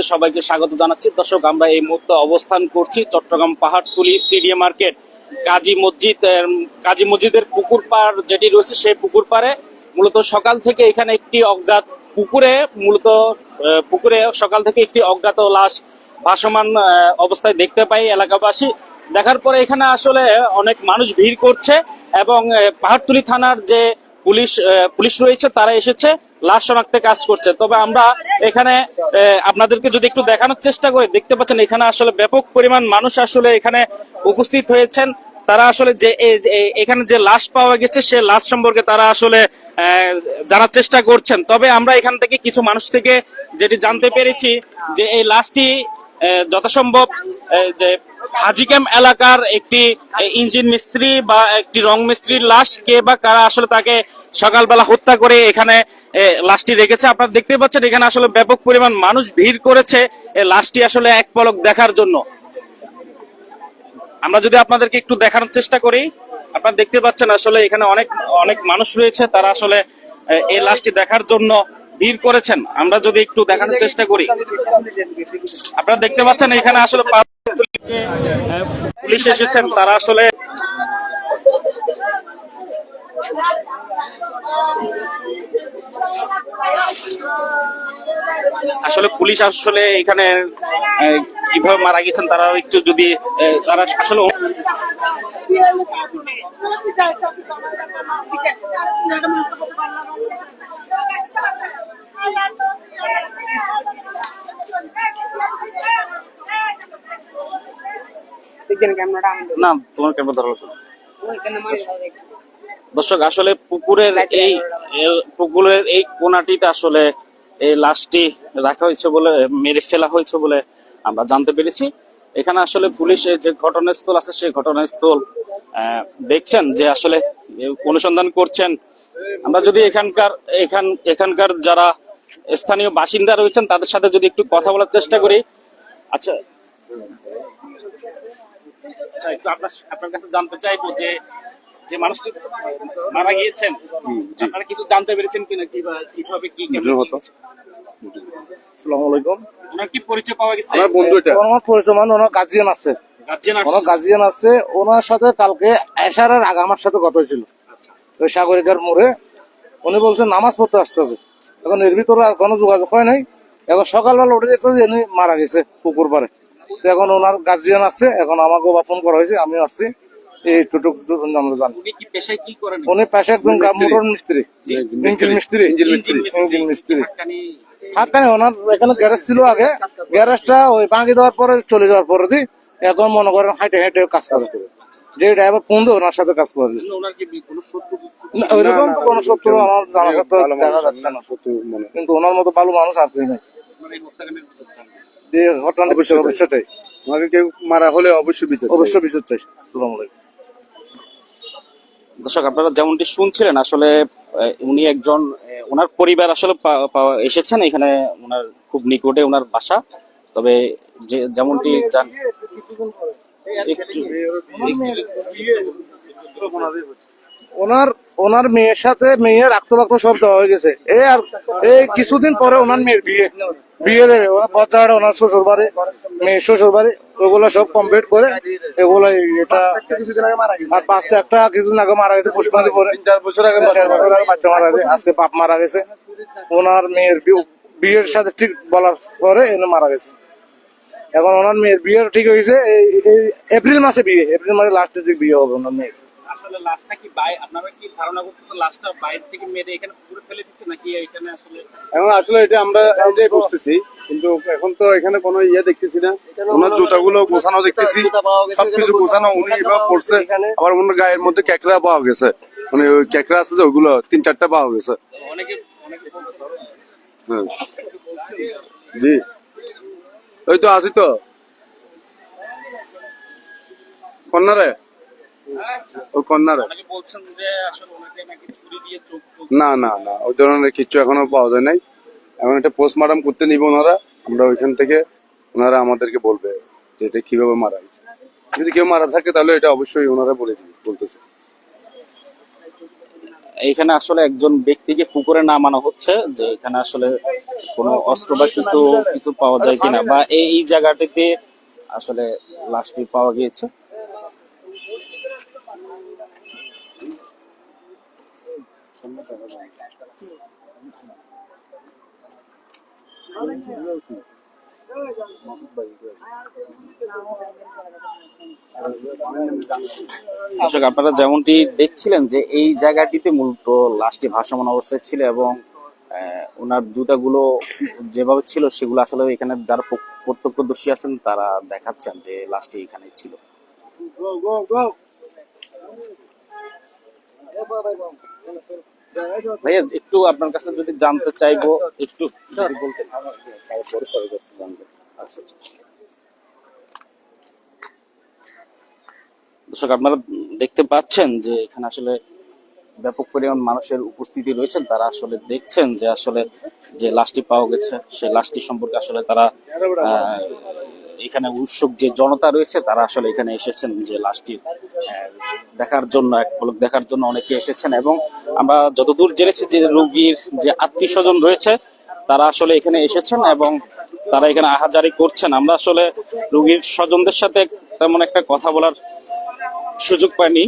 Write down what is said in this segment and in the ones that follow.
চ্যানেলে সবাইকে স্বাগত জানাচ্ছি। দর্শক, আমরা এই মুহূর্তে অবস্থান করছি চট্টগ্রাম পাহাড়তলী সিডিএ মার্কেট কাজী মসজিদের পুকুর পাড় যেটি রয়েছে সেই পুকুর পাড়ে মূলত সকাল থেকে এখানে একটি অজ্ঞাত পুকুরে সকাল থেকে একটি অজ্ঞাত লাশ ভাসমান অবস্থায় দেখতে পাই এলাকাবাসী। দেখার পরে এখানে আসলে অনেক মানুষ ভিড় করছে এবং পাহাড়তলী থানার যে পুলিশ রয়েছে তারা এসেছে লাশ শনাক্তে কাজ করছে। তবে আমরা এখানে আপনাদেরকে যদি একটু দেখানোর চেষ্টা করি, দেখতে পাচ্ছেন এখানে আসলে ব্যাপক পরিমাণ মানুষ আসলে এখানে উপস্থিত হয়েছেন। তারা আসলে যে এখানে যে লাশ পাওয়া গেছে সে লাশ সম্পর্কে তারা আসলে জানার চেষ্টা করছেন। তবে আমরা এখান থেকে কিছু মানুষ থেকে যেটি জানতে পেরেছি যে এই লাশটি যথাসম্ভব যে হাজি ক্যাম্প এলাকার একটি ইঞ্জিন মিস্ত্রি বা একটি রং মিস্ত্রির লাশ, কে বা কারা আসলে তাকে সকালবেলা হত্যা করে এখানে লাশটি রেখেছে। আপনারা দেখতে পাচ্ছেন এখানে আসলে ব্যাপক পরিমাণ মানুষ ভিড় করেছে লাশটি আসলে এক পলক দেখার জন্য। আমরা যদি আপনাদেরকে একটু দেখানোর চেষ্টা করি, আপনারা দেখতে পাচ্ছেন আসলে এখানে অনেক মানুষ রয়েছে, তারা আসলে এই লাশটি দেখার জন্য ভিড় করেছেন। আমরা যদি একটু দেখানোর চেষ্টা করি, আপনারা দেখতে পাচ্ছেন এখানে আসলে পুলিশ এসেছেন, তারা আসলে পুলিশ আসলে এখানে কিভাবে মারা গেছেন তারা একটু যদি তারা আসলে না তোমার ক্যামেরা ধরা হতো। দর্শক, আসলে পুকুরের এই কোনাটিতে আসলে এই লাশটি রাখা হয়েছে বলে, মেরে ফেলা হয়েছে বলে আমরা জানতে পেরেছি। এখানে আসলে পুলিশের যে ঘটনাস্থল আছে সেই ঘটনাস্থল দেখছেন যে আসলে অনুসন্ধান করছেন। আমরা যদি এখানকার যারা স্থানীয় বাসিন্দা রয়েছেন তাদের সাথে যদি একটু কথা বলার চেষ্টা করি। আচ্ছা, একটু আপনার কাছে জানতে চাইবো যে মানুষটি মারা গিয়েছেন, আপনারা কিছু জানতে পেরেছেন কিনা, কিভাবে কি হতো? আসসালামু আলাইকুম। ওনার কি পরিচয় পাওয়া গেছে? আমার বন্ধু, এটা আমার পরিচয়, ওনার গার্জিয়ান আছে। ওনার সাথে কালকে এশারের আগে আমার সাথে কথা হয়েছিল ওই সাগরিকার মোড়ে। উনি বলছেন নামাজ পড়তে আসতেছে। এখন এর ভিতরে আর কোনো যোগাযোগ হয় নাই। এখন সকালবেলা উঠে যেতে উনি মারা গেছে পুকুর পাড়ে। এখন ওনার গার্জিয়ান আছে, এখন আমাকে ফোন করা হয়েছে, আমি আসছি। আমরা জানি উনি পেশা একজন মোটর মিস্ত্রি, ইঞ্জিন মিস্ত্রি। হাক্কানি ওনার এখানে গ্যারেজ ছিল আগে, গ্যারেজটা ওই ভাঙি দেওয়ার পরে চলে যাওয়ার পরে দি এখন মনে করেন হাইটে হাইটে কাজ করে, যে ড্রাইভার ফোন দিয়ে ওনার সাথে কাজ করে। ওইরকম তো কোনো শত্রু আমার জানা দেখা যাচ্ছে না, শত্রু মানে, কিন্তু ওনার মতো ভালো মানুষ আর কেউ নেই। যে ঘটনাটা বিচার চাই, আমাকে কেউ মারা হলে অবশ্যই বিচার চাই। আসসালামু আলাইকুম। দর্শক, আপনারা যেমনটি শুনছিলেন আসলে উনি একজন, ওনার পরিবার আসলে এসেছেন এখানে, ওনার খুব নিকটে ওনার বাসা। তবে যেমনটি ওনার মেয়ের সাথে রক্ত সব দেওয়া হয়ে গেছে। এই কিছুদিন পরে ওনার মেয়ের বিয়ে দেবে। ওনার শ্বশুর বাড়ি, মেয়ের শ্বশুর বাড়ি, ওইগুলো সব কমপ্লিট করে এগুলো এটা আর বাচ্চা একটা কিছুদিন আগে মারা গেছে, পুষ্পাদি পরে 4 বছর আগে বাচ্চা মারা গেছে। আজকে বাপ মারা গেছে। ওনার মেয়ের বিয়ের সাথে ঠিক বলার পরে এনে মারা গেছে। এখন ওনার মেয়ের বিয়ে ঠিক হয়েছে এপ্রিল মাসে লাস্টের দিকে বিয়ে হবে ওনার মেয়ের। এখন আসলে এটা আমরা এটাই বুঝতেছি, কিন্তু এখন তো এখানে কোনো দেখতেছি না। ওনার জুতাগুলো গোছানো দেখতেছি, সবকিছু গোছানো। উনি এবার পড়ছে। আবার ওনার গায়ের মধ্যে ক্যাকড়া পাওয়া গেছে, মানে ওই ক্যাকড়া আছে যে ওগুলো 3-4টা পাওয়া গেছে। জি, ওই তো আছি তো কন্যারে, ওই কন্যারে। না না না, ওই ধরনের কিছু এখনো পাওয়া যায় নাই। এখন এটা পোস্টমর্টম করতে নিব ওনারা, আমরা ওইখান থেকে ওনারা আমাদেরকে বলবে যে এটা কিভাবে মারা হয়েছে। যদি কেউ মারা থাকে তাহলে এটা অবশ্যই ওনারা বলতেছে। এইখানে আসলে একজন ব্যক্তিকে পুকুরে নামানো হচ্ছে, যে এখানে আসলে কোনো অস্ত্র বা কিছু কিছু পাওয়া যায় কিনা, বা এই জায়গাটিতে আসলে লাশটি পাওয়া গিয়েছে। দর্শক, আপনারা যেমনটি দেখছিলেন যে এই জায়গাটিতে মূলত লাশটি ভাসমান অবস্থায় ছিল, এবং ওনার জুতাগুলো যেভাবে ছিল সেগুলো আসলে এখানে যারা প্রত্যক্ষদর্শী আছেন তারা দেখাচ্ছেন যে লাশটি এখানে ছিল। ভাইয়া, একটু আপনার কাছে যদি জানতে চাইবো, একটু যদি বলতেন। আচ্ছা। দর্শক, আপনারা দেখতে পাচ্ছেন যে এখানে আসলে ব্যাপক পরিমাণ মানুষের উপস্থিতি রয়েছে, তারা আসলে দেখছেন যে আসলে যে লাশটি পাওয়া গেছে সেই লাশটি সম্পর্কে আসলে তারা এখানে উৎসুক যে জনতা রয়েছে তারা আসলে এখানে এসেছেন যে লাশটি দেখার জন্য, এক পলক দেখার জন্য অনেকে এসেছেন। এবং আমরা যতদূর জেনেছি যে রোগীর যে আত্মীয় স্বজন রয়েছে তারা আসলে এখানে এসেছেন এবং তারা এখানে আহাজারি করছেন। আমরা আসলে রোগীর স্বজনদের সাথে তেমন একটা কথা বলার সুযোগ পাইনি।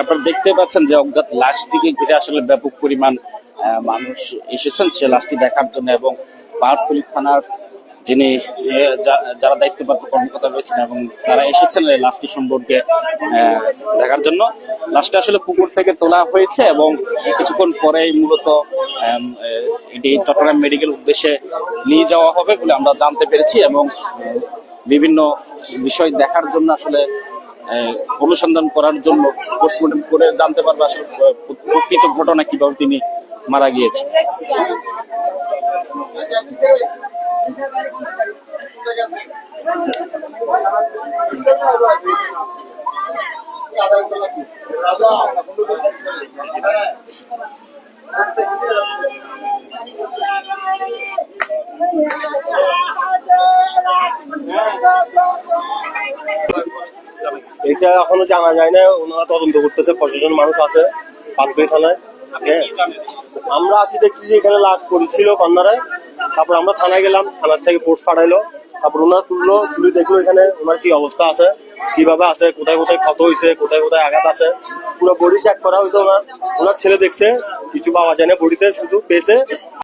আপনারা দেখতে পাচ্ছেন যে অজ্ঞাত লাশটিকে ঘিরে আসলে ব্যাপক পরিমাণ মানুষ এসেছেন সে লাশটি দেখার জন্য, এবং পাহাড়তলী থানার যিনি যারা দায়িত্বপ্রাপ্ত কর্মকর্তা রয়েছেন এবং তারা এসেছেন এই লাশটি সম্পর্কে দেখার জন্য। লাশটা আসলে পুকুর থেকে তোলা হয়েছে এবং কিছুক্ষণ পরেই মূলত এটি চট্টগ্রাম মেডিকেল উদ্দেশ্যে নিয়ে যাওয়া হবে বলে আমরা জানতে পেরেছি, এবং বিভিন্ন বিষয় দেখার জন্য আসলে অনুসন্ধান করার জন্য পোস্টমর্টম করে জানতে পারবে আসলে প্রকৃত ঘটনা কিভাবে তিনি মারা গিয়েছে। এটা এখনো জানা যায় না, ওনারা তদন্ত করতেছে, প্রশাসন মানুষ আছে পাহাড়তলী থানায়। আমরা আসি দেখছি যে এখানে লাশ পড়েছিল কর্নারে, তারপর আমরা থানায় গেলাম, থানার থেকে পোস্ট পাঠাইলো, তারপর ওনার তুললো, তুলে দেখলো এখানে ওনার কি অবস্থা আছে, কিভাবে আছে, কোথায় কোথায় ক্ষত হয়েছে, কোথায় কোথায় আঘাত আছে, পুরো বডি চেক করা হয়েছে। ওনার ছেলে দেখছে, কিছু পাওয়া যায় না বডিতে, শুধু পেয়েছে